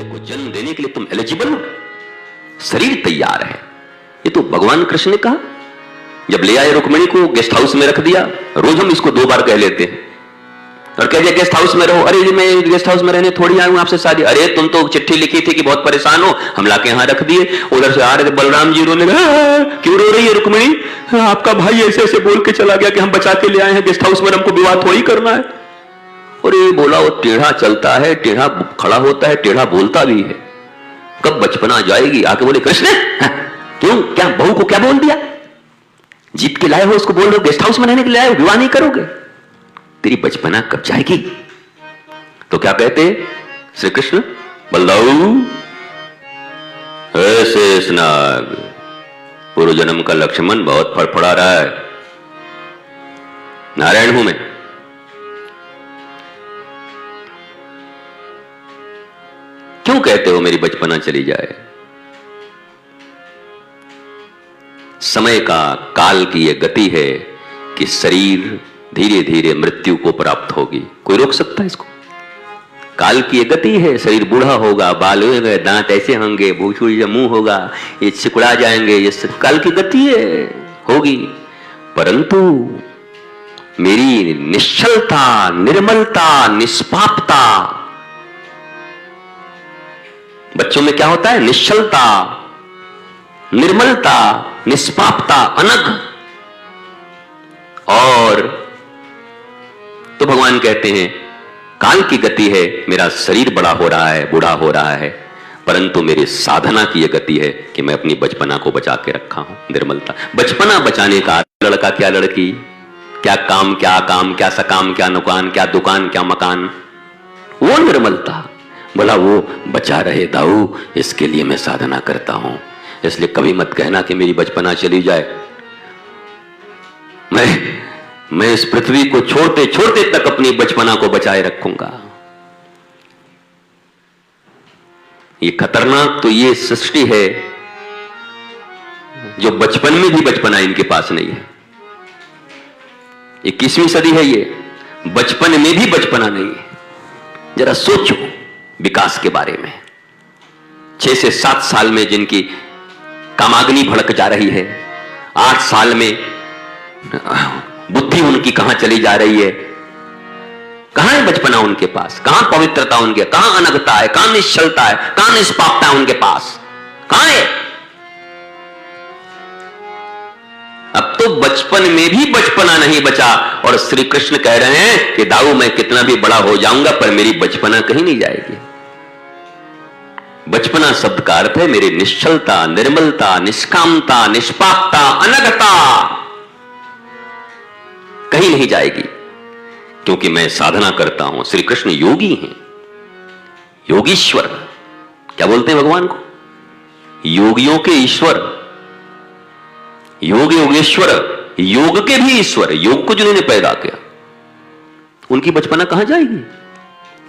बच्चे को जन्म देने के लिए तुम एलिजिबल हो, शरीर तैयार है। ये तो भगवान कृष्ण ने कहा। जब ले आए रुक्मिणी को, गेस्ट हाउस में रख दिया। रोज हम इसको 2 बार कह लेते हैं और कह दिया गेस्ट हाउस में रहो। अरे जी मैं गेस्ट हाउस में रहने थोड़ी आया हूं आपसे शादी। अरे तुम तो चिट्ठी लिखी थी कि बहुत परेशान हो, हम लाके यहां रख दिए। उधर से आ रहे थे बलराम जी रोने लगे। क्यों रो रही है रुक्मिणी? आपका भाई ऐसे ऐसे बोल के चला गया कि हम बचा के ले आए हैं गेस्ट हाउस में, हमको विवाह थोड़ी करना है। और ये बोला वो टेढ़ा चलता है, टेढ़ा खड़ा होता है, टेढ़ा बोलता भी है। कब बचपना जाएगी? आके बोले कृष्ण क्यों, क्या बहू को क्या बोल दिया? जीत के लाए हो उसको बोल रहे हो गेस्ट हाउस में रहने के लिए आए हो, विवाह नहीं करोगे? तेरी बचपना कब जाएगी? तो क्या कहते श्री कृष्ण, बलदाऊ ऐसे स्नाग, पूर्व जन्म का लक्ष्मण बहुत फड़फड़ा रहा है। नारायण हूं मैं। क्यों कहते हो मेरी बचपना चली जाए? समय का, काल की यह गति है कि शरीर धीरे धीरे मृत्यु को प्राप्त होगी। कोई रोक सकता है इसको? काल की यह गति है। शरीर बूढ़ा होगा, बाल होंगे, दांत ऐसे होंगे, भूछुड़ी मुंह होगा, ये सिकुड़ा जाएंगे, ये सब काल की गति है, होगी। परंतु मेरी निश्चलता, निर्मलता, निष्पापता, बच्चों में क्या होता है? निश्चलता, निर्मलता, निष्पापता, अनघ। और तो भगवान कहते हैं काल की गति है, मेरा शरीर बड़ा हो रहा है, बूढ़ा हो रहा है, परंतु मेरी साधना की यह गति है कि मैं अपनी बचपना को बचा के रखा हूं। निर्मलता, बचपना बचाने का लड़का क्या लड़की, क्या काम, क्या सकाम, क्या नुकान, क्या दुकान, क्या मकान, वो निर्मलता। बोला वो बचा रहे दाऊ, इसके लिए मैं साधना करता हूं। इसलिए कभी मत कहना कि मेरी बचपना चली जाए। मैं इस पृथ्वी को छोड़ते छोड़ते तक अपनी बचपना को बचाए रखूंगा। ये खतरनाक तो ये सृष्टि है जो बचपन में भी बचपना इनके पास नहीं है। 21वीं सदी है ये, बचपन में भी बचपना नहीं है। जरा सोचो विकास के बारे में। 6 से 7 साल में जिनकी कामाग्नि भड़क जा रही है, 8 साल में बुद्धि उनकी कहां चली जा रही है। कहां है बचपना उनके पास? कहां पवित्रता उनके, कहां अनघता है, कहां निश्चलता है, कहां निष्पापता है उनके पास? कहां है? अब तो बचपन में भी बचपना नहीं बचा। और श्री कृष्ण कह रहे हैं कि दाऊ मैं कितना भी बड़ा हो जाऊंगा पर मेरी बचपना कहीं नहीं जाएगी। बचपना शब्द का अर्थ है मेरी निश्चलता, निर्मलता, निष्कामता, निष्पापता, अनघता कहीं नहीं जाएगी, क्योंकि मैं साधना करता हूं। श्री कृष्ण योगी हैं, योगीश्वर। क्या बोलते हैं भगवान को? योगियों के ईश्वर, योग योगेश्वर, योग के भी ईश्वर। योग को जिन्होंने पैदा किया उनकी बचपना कहां जाएगी?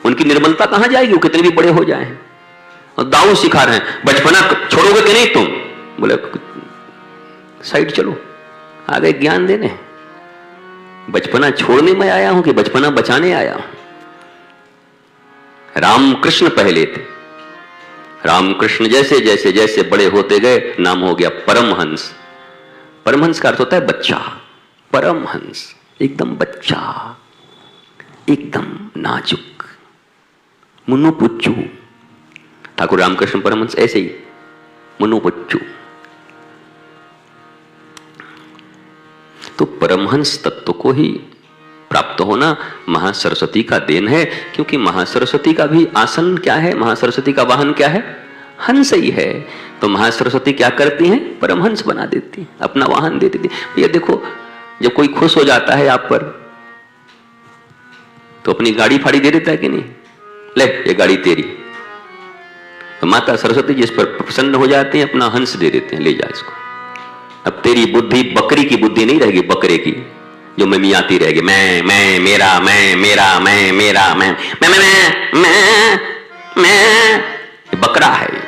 उनकी निर्मलता कहां जाएगी? वो कितने भी बड़े हो जाएं। और दाऊ सिखा रहे हैं बचपना छोड़ोगे कि नहीं तुम? बोले साइड चलो, आगे ज्ञान देने। बचपना छोड़ने में आया हूं कि बचपना बचाने आया हूं? रामकृष्ण पहले थे। रामकृष्ण जैसे जैसे जैसे बड़े होते गए नाम हो गया परमहंस। परमहंस का अर्थ होता है बच्चा। परमहंस एकदम बच्चा, एकदम नाजुक, मुन्नू पुच्चू। ठाकुर रामकृष्ण परमहंस ऐसे ही मुन्नू पुच्चू। तो परमहंस तत्व को ही प्राप्त होना महासरस्वती का देन है, क्योंकि महासरस्वती का भी आसन क्या है? महासरस्वती का वाहन क्या है? हंस ही है। तो महासरस्वती क्या करती हैं? परमहंस बना देती हैं, अपना वाहन दे देती हैं। ये देखो जब कोई खुश हो जाता है आप पर तो अपनी गाड़ी फाड़ी दे देता है कि नहीं? ले ये गाड़ी तेरी। तो माता सरस्वती जिस पर प्रसन्न हो जाते हैं अपना हंस दे देते हैं, ले जा इसको। अब तेरी बुद्धि बकरी की बुद्धि नहीं रहेगी, बकरे की जो मिमियाती रहेगी। मैं मेरा, मैं मेरा, मैं मेरा, मैं बकरा है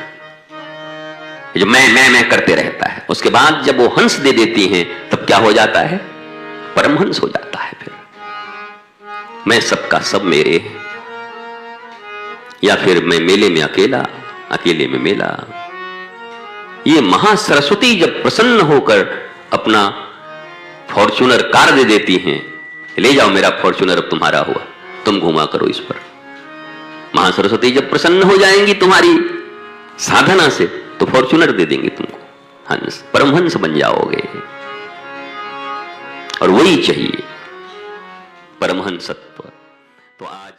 जो मैं करते रहता है। उसके बाद जब वो हंस दे देती हैं तब क्या हो जाता है? परमहंस हो जाता है। फिर मैं सबका सब मेरे, या फिर मैं मेले में अकेला। अकेले में मेला। ये महासरस्वती जब प्रसन्न होकर अपना फॉर्च्यूनर कार दे देती हैं, ले जाओ मेरा फॉर्च्यूनर अब तुम्हारा हुआ, तुम घुमा करो इस पर। महासरस्वती जब प्रसन्न हो जाएंगी तुम्हारी साधना से तो फॉर्च्यूनर दे देंगे तुमको, हंस, परमहंस बन जाओगे। और वही चाहिए परमहंसत्व। तो आज